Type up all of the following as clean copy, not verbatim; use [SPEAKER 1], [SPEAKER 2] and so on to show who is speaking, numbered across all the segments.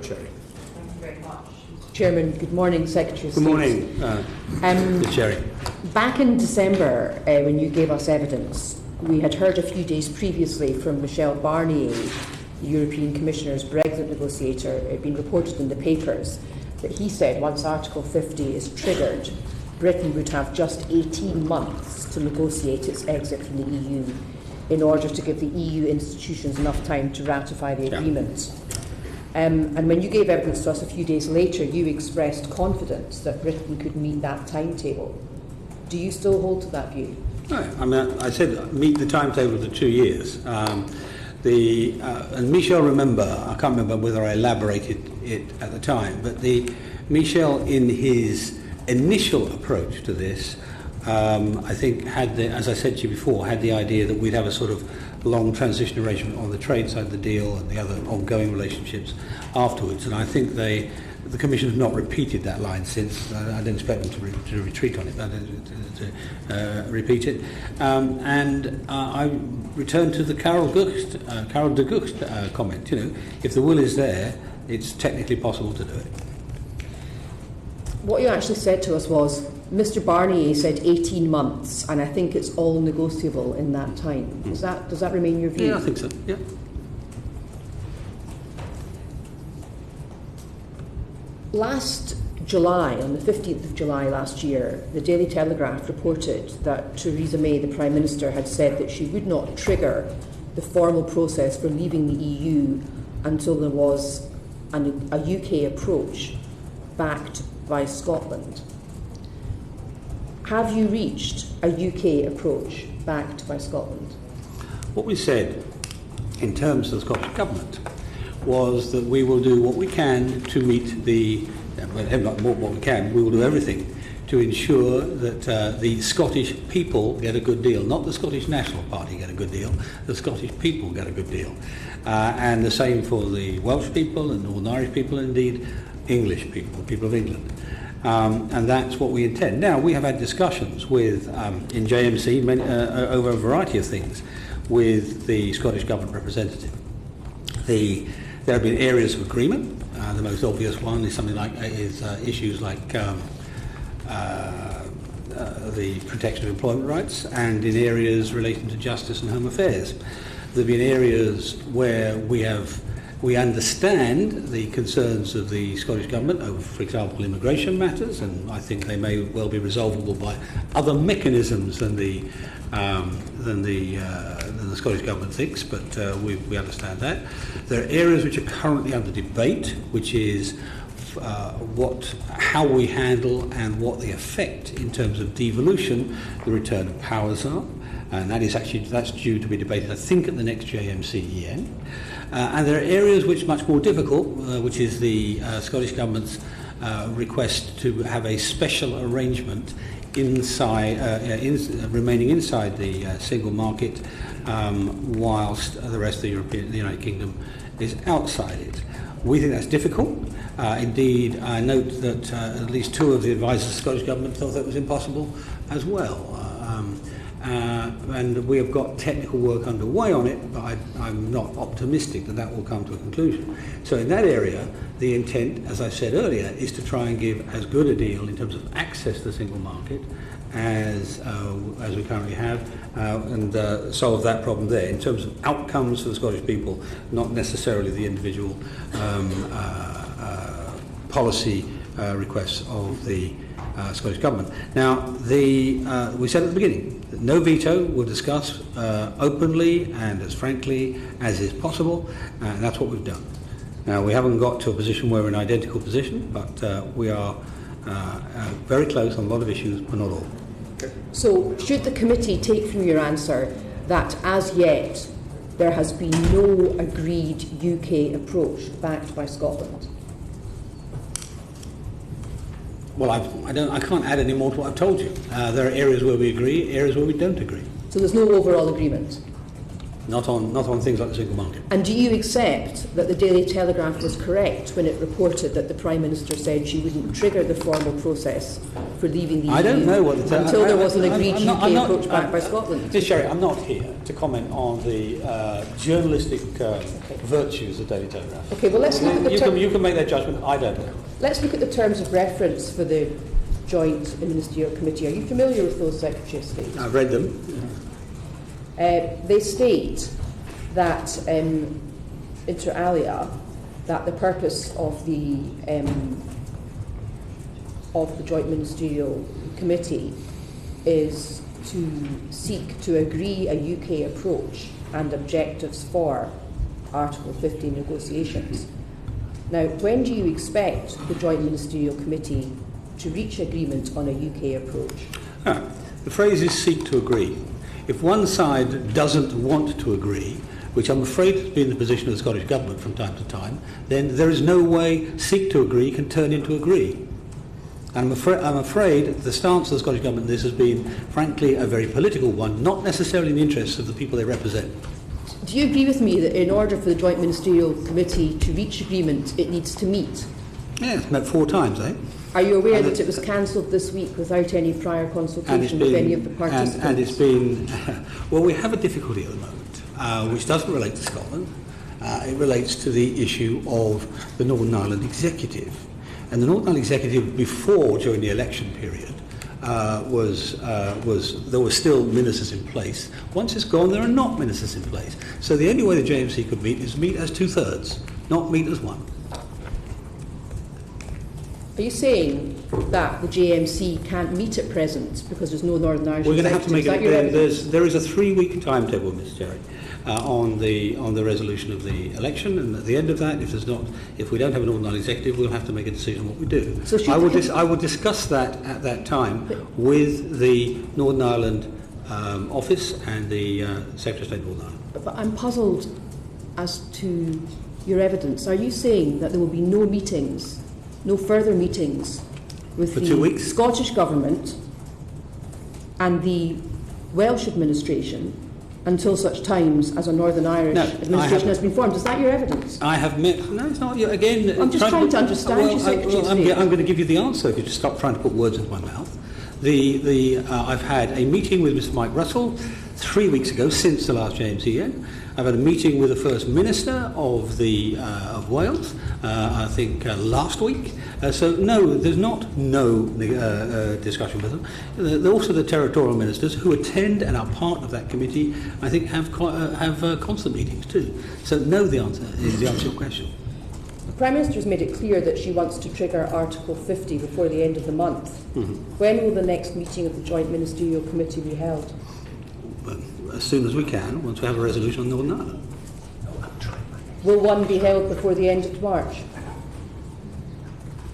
[SPEAKER 1] Cherry.
[SPEAKER 2] Thank you very much.
[SPEAKER 3] Chairman, good morning, Secretary of
[SPEAKER 1] Good
[SPEAKER 3] State.
[SPEAKER 1] morning, Mr. Cherry.
[SPEAKER 3] Back in December, when you gave us evidence, we had heard a few days previously from Michel Barnier, the European Commissioner's Brexit negotiator. It had been reported in the papers that he said once Article 50 is triggered, Britain would have just 18 months to negotiate its exit from the EU in order to give the EU institutions enough time to ratify the agreement. And when you gave evidence to us a few days later, you expressed confidence that Britain could meet that timetable. Do you still hold to that view?
[SPEAKER 1] No, I mean, I said meet the timetable of the 2 years. And Michel, remember, I can't remember whether I elaborated it at the time, but Michel, in his initial approach to this, I think as I said to you before, had the idea that we'd have a sort of long transition arrangement on the trade side of the deal and the other ongoing relationships afterwards. And I think the Commission has not repeated that line since. I didn't expect them to retreat on it, but to repeat it. And I returned to the Carol de Gucht comment. You know, if the will is there, it's technically possible to do it.
[SPEAKER 3] What you actually said to us was, Mr. Barnier said 18 months, and I think it's all negotiable in that time. Does that remain your view?
[SPEAKER 1] Yeah, I think so. Yeah.
[SPEAKER 3] Last July, on the 15th of July last year, the Daily Telegraph reported that Theresa May, the Prime Minister, had said that she would not trigger the formal process for leaving the EU until there was a UK approach backed by Scotland. Have you reached a UK approach backed by Scotland?
[SPEAKER 1] What we said in terms of the Scottish Government was that we will do what we can to meet not what we can, we will do everything to ensure that the Scottish people get a good deal, not the Scottish National Party get a good deal, the Scottish people get a good deal. And the same for the Welsh people and Northern Irish people, and indeed English people, the people of England. And that's what we intend. Now, we have had discussions with, in JMC, over a variety of things with the Scottish Government representative. There have been areas of agreement. The most obvious one is something like issues like the protection of employment rights, and in areas relating to justice and home affairs. There have been areas where we understand the concerns of the Scottish Government over, for example, immigration matters, and I think they may well be resolvable by other mechanisms than the Scottish Government thinks, but we understand that. There are areas which are currently under debate, which is how we handle and what the effect in terms of devolution, the return of powers are. And that's due to be debated, I think, at the next JMCEN. And there are areas which are much more difficult, which is the Scottish Government's request to have a special arrangement remaining inside the single market, whilst the rest of the United Kingdom is outside it. We think that's difficult. Indeed, I note that at least two of the advisors of the Scottish Government thought that was impossible as well. And we have got technical work underway on it, but I'm not optimistic that will come to a conclusion. So in that area, the intent, as I said earlier, is to try and give as good a deal in terms of access to the single market as we currently have, and solve that problem there. In terms of outcomes for the Scottish people, not necessarily the individual policy requests of the Scottish Government. Now, we said at the beginning that no veto. We'll discuss openly and as frankly as is possible, and that's what we've done. Now, we haven't got to a position where we're in an identical position, but we are very close on a lot of issues, but not all.
[SPEAKER 3] So, should the committee take from your answer that as yet there has been no agreed UK approach backed by Scotland?
[SPEAKER 1] Well, I can't add any more to what I've told you. There are areas where we agree, areas where we don't agree.
[SPEAKER 3] So there's no overall agreement?
[SPEAKER 1] Not on things like the single market.
[SPEAKER 3] And do you accept that the Daily Telegraph was correct when it reported that the Prime Minister said she wouldn't trigger the formal process for leaving the EU
[SPEAKER 1] I don't know what the
[SPEAKER 3] until there was an agreed UK
[SPEAKER 1] I'm not,
[SPEAKER 3] approach back by Scotland?
[SPEAKER 1] Ms. Sherry, I'm not here to comment on the journalistic virtues of the Daily Telegraph.
[SPEAKER 3] Okay, well let's look at the
[SPEAKER 1] you can make that judgment, I don't know.
[SPEAKER 3] Let's look at the terms of reference for the Joint Ministerial Committee. Are you familiar with those, Secretary of State?
[SPEAKER 1] I've read them.
[SPEAKER 3] They state that, inter alia, that the purpose of the Joint Ministerial Committee is to seek to agree a UK approach and objectives for Article 50 negotiations. Now, when do you expect the Joint Ministerial Committee to reach agreement on a UK approach?
[SPEAKER 1] The phrase is seek to agree. If one side doesn't want to agree, which I'm afraid has been the position of the Scottish Government from time to time, then there is no way seek to agree can turn into agree. And I'm afraid the stance of the Scottish Government in this has been, frankly, a very political one, not necessarily in the interests of the people they represent.
[SPEAKER 3] Do you agree with me that in order for the Joint Ministerial Committee to reach agreement, it needs to meet?
[SPEAKER 1] Yeah, it's met 4 times, eh?
[SPEAKER 3] Are you aware that it was cancelled this week without any prior consultation with any of the participants?
[SPEAKER 1] And it's been, well, we have a difficulty at the moment, which doesn't relate to Scotland. It relates to the issue of the Northern Ireland Executive. And the Northern Ireland Executive, before, during the election period, there were still ministers in place. Once it's gone, there are not ministers in place. So the only way the JMC could meet is meet as 2/3, not meet as 1.
[SPEAKER 3] Are you saying that the JMC can't meet at present because there's no Northern Irish
[SPEAKER 1] We're going to have to make
[SPEAKER 3] it.
[SPEAKER 1] There is a 3-week timetable, Mr. Jerry, on the resolution of the election, and at the end of that, if we don't have an Northern Ireland Executive, we'll have to make a decision on what we do. So I will discuss that at that time with the Northern Ireland office and the Secretary of State of Northern Ireland.
[SPEAKER 3] But I'm puzzled as to your evidence. Are you saying that there will be no meetings? No further meetings with the Scottish Government and the Welsh administration until such times as a Northern Irish administration has been formed. Is that your evidence?
[SPEAKER 1] I have met... No, it's not. Again...
[SPEAKER 3] I'm just trying to understand you, Secretary of State.
[SPEAKER 1] I'm going to give you the answer if you just stop trying to put words into my mouth. I've had a meeting with Mr Mike Russell 3 weeks ago, since the last JMCN. I've had a meeting with the First Minister of Wales, I think last week. So no, there's not no discussion with them. There are also the territorial ministers who attend and are part of that committee. I think have constant meetings too. So no, the answer is the answer to your question.
[SPEAKER 3] The Prime Minister has made it clear that she wants to trigger Article 50 before the end of the month. Mm-hmm. When will the next meeting of the Joint Ministerial Committee be held?
[SPEAKER 1] As soon as we can, once we have a resolution on Northern Ireland.
[SPEAKER 3] Will one be held before the end of March?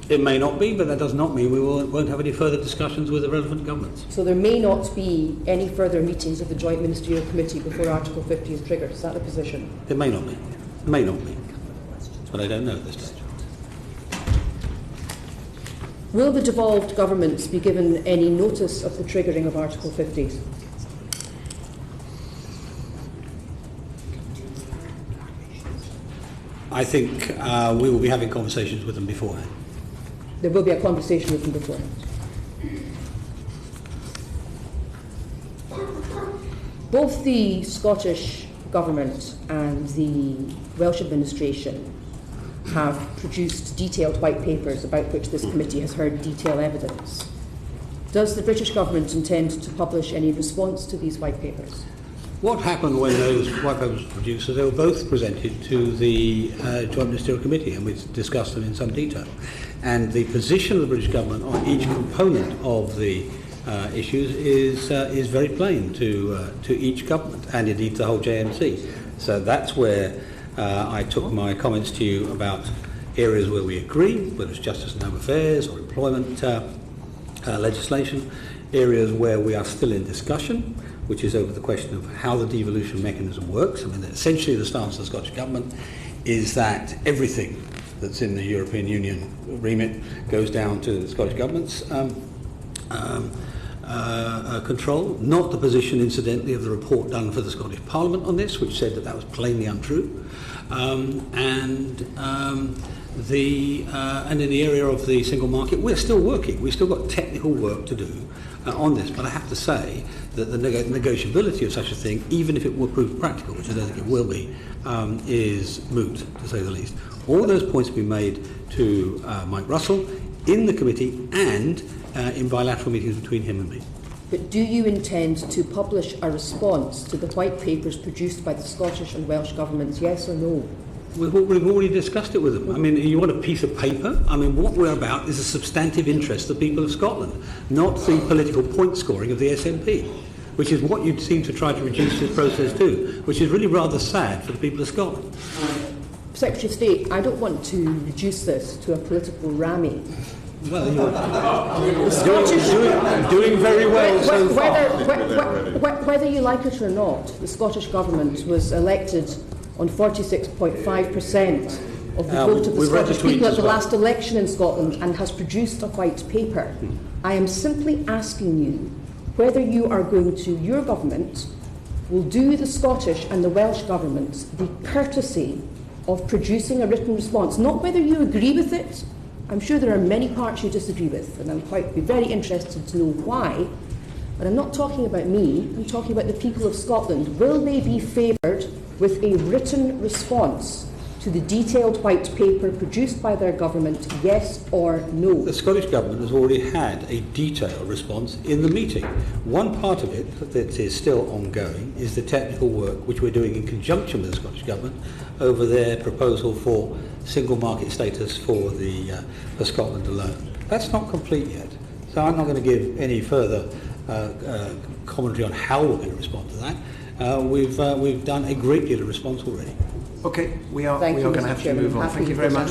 [SPEAKER 1] It may not be, but that does not mean we won't have any further discussions with the relevant governments.
[SPEAKER 3] So there may not be any further meetings of the Joint Ministerial Committee before Article 50 is triggered. Is that the position?
[SPEAKER 1] It may not be. It may not be. But I don't know at this stage.
[SPEAKER 3] Will the devolved governments be given any notice of the triggering of Article 50?
[SPEAKER 1] I think we will be having conversations with them beforehand.
[SPEAKER 3] There will be a conversation with them beforehand. Both the Scottish Government and the Welsh administration have produced detailed white papers about which this committee has heard detailed evidence. Does the British Government intend to publish any response to these white papers?
[SPEAKER 1] What happened when those white papers were produced is they were both presented to the Joint Ministerial Committee, and we discussed them in some detail. And the position of the British Government on each component of the issues is very plain to each government, and indeed the whole JMC. So that's where I took my comments to you about areas where we agree, whether it's justice and home affairs or employment legislation, areas where we are still in discussion, which is over the question of how the devolution mechanism works. I mean, essentially the stance of the Scottish Government is that everything that's in the European Union remit goes down to the Scottish Government's control, not the position, incidentally, of the report done for the Scottish Parliament on this, which said that that was plainly untrue. And in the area of the single market, we're still working. We've still got technical work to do on this. But I have to say that the negotiability of such a thing, even if it were proved practical, which I don't think it will be, is moot, to say the least. All those points have been made to Mike Russell in the committee and in bilateral meetings between him and me.
[SPEAKER 3] But do you intend to publish a response to the white papers produced by the Scottish and Welsh governments, yes or no?
[SPEAKER 1] We've already discussed it with them. I mean, you want a piece of paper? I mean, what we're about is a substantive interest of the people of Scotland, not the political point scoring of the SNP, which is what you'd seem to try to reduce this process to, which is really rather sad for the people of Scotland.
[SPEAKER 3] Secretary of State, I don't want to reduce this to a political rammy.
[SPEAKER 1] Well, you're doing very well so far.
[SPEAKER 3] Whether you like it or not, the Scottish Government was elected on 46.5% of the vote of the Scottish people at the last election in Scotland and has produced a white paper. I am simply asking you whether you are going to, your government will do the Scottish and the Welsh governments the courtesy of producing a written response, not whether you agree with it. I'm sure there are many parts you disagree with, and I'd be very interested to know why. But I'm not talking about me, I'm talking about the people of Scotland. Will they be favoured with a written response to the detailed white paper produced by their government, yes or no?
[SPEAKER 1] The Scottish Government has already had a detailed response in the meeting. One part of it that is still ongoing is the technical work which we're doing in conjunction with the Scottish Government over their proposal for single market status for Scotland alone. That's not complete yet, so I'm not going to give any further commentary on how we're going to respond to that. We've done a great deal of response already.
[SPEAKER 2] Okay, we are
[SPEAKER 3] Thank you,
[SPEAKER 2] going to
[SPEAKER 3] Mr.
[SPEAKER 2] have to
[SPEAKER 3] Chairman.
[SPEAKER 2] move on. Thank you very much.